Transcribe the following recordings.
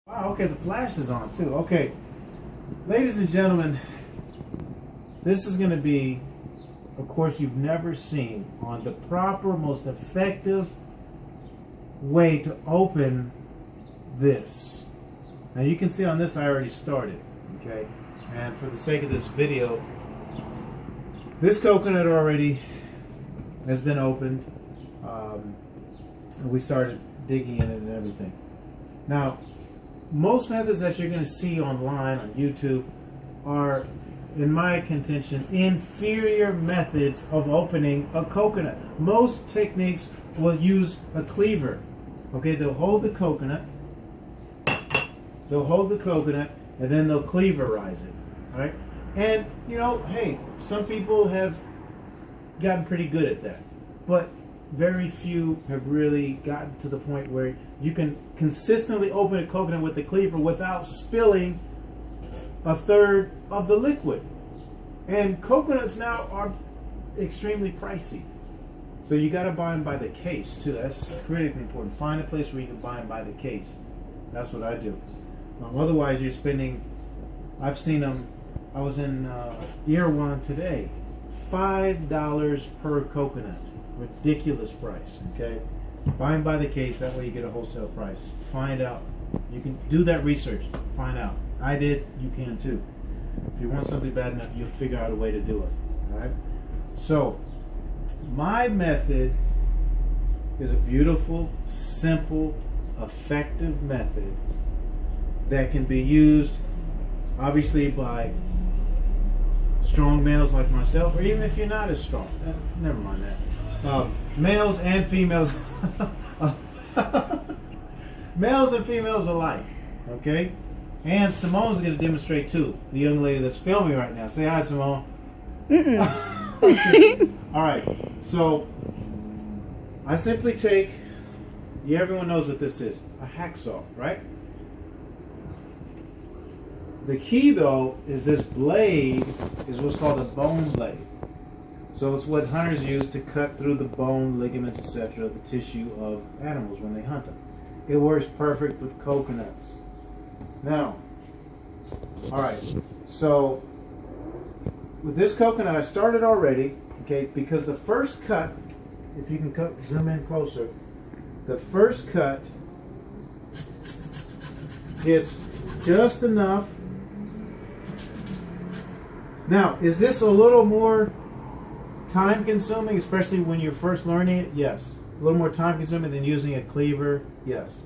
Wow, okay, the flash is on too. Okay, ladies and gentlemen, this is going to be a course you've never seen on the proper, most effective way to open this. Now you can see on this I already started, okay? And for the sake of this video, this coconut already has been opened. We started digging in it and everything. Now, most methods that you're going to see online on YouTube are, in my contention, inferior methods of opening a coconut. Most techniques will use a cleaver. Okay, they'll hold the coconut, and then they'll cleaverize it. All right, and you know, hey, some people have gotten pretty good at that, but very few have really gotten to the point where you can consistently open a coconut with the cleaver without spilling a third of the liquid. And coconuts now are extremely pricey, so you got to buy them by the case too. That's critically important. Find a place where you can buy them by the case. That's what I do. Otherwise, you're spending. I've seen them. I was in Pt1 today. $5 per coconut. Ridiculous price. Okay, buy them by the case. That way you get a wholesale price. Find out. You can do that research. Find out. I did. You can too. If you want something bad enough, you'll figure out a way to do it. All right. So my method is a beautiful, simple, effective method that can be used, obviously, by strong males like myself, or even if you're not as strong. Never mind that. Males and females, males and females alike. Okay. And Simone's going to demonstrate too. The young lady that's filming right now. Say hi, Simone. Okay. All right. So I simply take. Everyone knows what this is. A hacksaw, right? The key, though, is this blade is what's called a bone blade. So it's what hunters use to cut through the bone, ligaments, etc., the tissue of animals when they hunt them. It works perfect with coconuts. Now, all right, so with this coconut, I started already, okay, because the first cut, if you can zoom in closer, the first cut is just enough. Now, is this a little more time consuming, especially when you're first learning it? Yes. A little more time consuming than using a cleaver? Yes.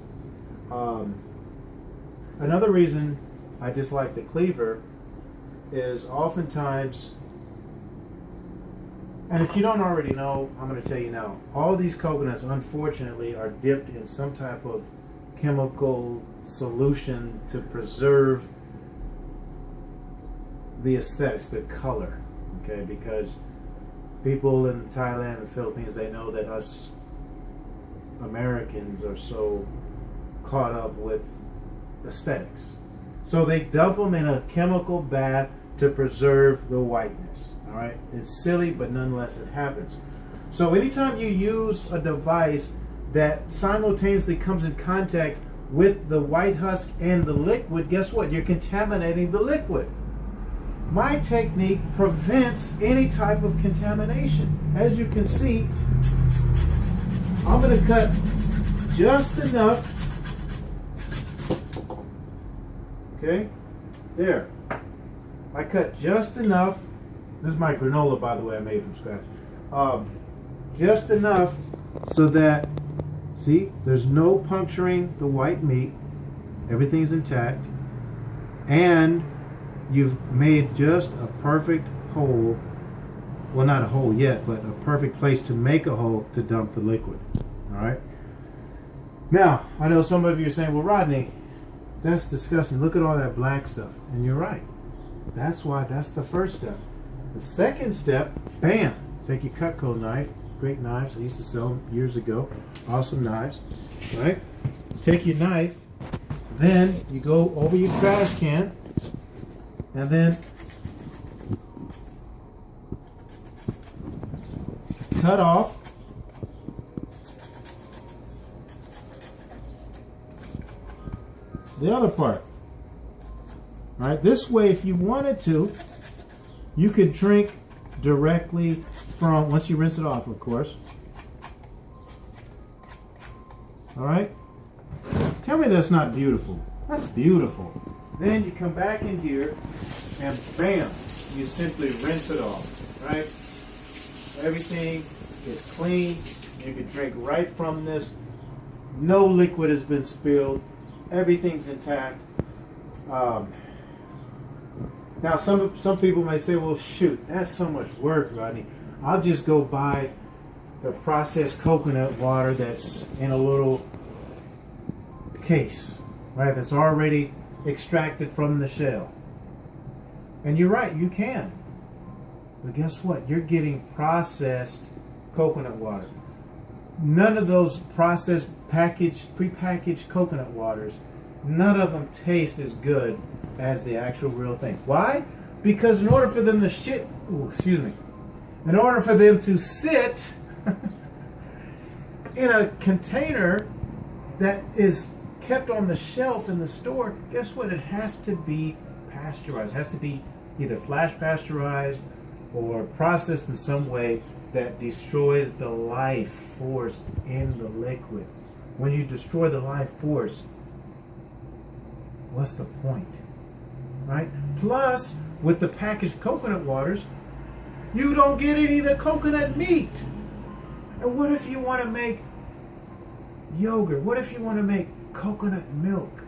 Another reason I dislike the cleaver is oftentimes, and if you don't already know, I'm going to tell you now, all these coconuts unfortunately are dipped in some type of chemical solution to preserve the aesthetics, the color, okay, because people in Thailand and Philippines, they know that us Americans are so caught up with aesthetics. So they dump them in a chemical bath to preserve the whiteness. All right, it's silly, but nonetheless it happens. So anytime you use a device that simultaneously comes in contact with the white husk and the liquid, guess what? You're contaminating the liquid. My technique prevents any type of contamination. As you can see, I'm going to cut just enough. Okay, there. I cut just enough. This is my granola, by the way, I made from scratch. Just enough so that, see, there's no puncturing the white meat. Everything's intact. And you've made just a perfect hole. Well, not a hole yet, but a perfect place to make a hole to dump the liquid. All right. Now, I know some of you are saying, well, Rodney, that's disgusting. Look at all that black stuff. And you're right. That's why that's the first step. The second step, bam, take your Cutco knife. Great knives. I used to sell them years ago. Awesome knives. Right? Take your knife. Then you go over your trash can. And then cut off the other part. All right, this way, if you wanted to, you could drink directly from, once you rinse it off, of course. All right, tell me that's not beautiful. That's beautiful. Then you come back in here and bam, you simply rinse it off, right? Everything is clean. You can drink right from this. No liquid has been spilled. Everything's intact. Now, some people may say, well, shoot, that's so much work, Rodney. I'll just go buy the processed coconut water that's in a little case, right? That's already extracted from the shell. And you're right, you can. But guess what? You're getting processed coconut water. None of those processed, prepackaged coconut waters, none of them taste as good as the actual real thing. Why? Because in order for them to in order for them to sit in a container that is kept on the shelf in the store, guess what? It has to be pasteurized. It has to be either flash pasteurized or processed in some way that destroys the life force in the liquid. When you destroy the life force, what's the point? Right? Plus, with the packaged coconut waters, you don't get any of the coconut meat. And what if you want to make yogurt? What if you want to make coconut milk?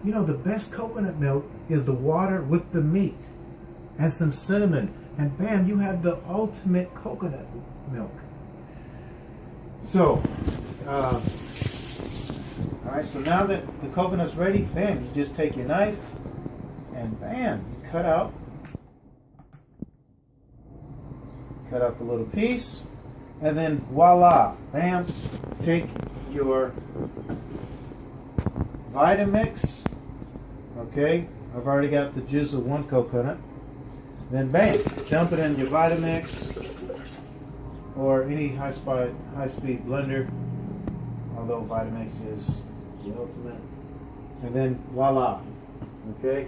You know, the best coconut milk is the water with the meat and some cinnamon, and bam, you have the ultimate coconut milk. So, all right, so now that the coconut's ready, bam, you just take your knife and bam, you cut out the little piece, and then voila, bam, take your Vitamix. Okay, I've already got the juice of one coconut. Then bam, dump it in your Vitamix or any high-speed blender, although Vitamix is the ultimate. And then voila, okay,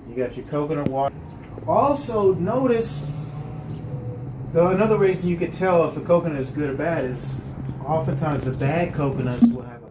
you got your coconut water. Also notice, another reason you could tell if a coconut is good or bad is oftentimes the bad coconuts will have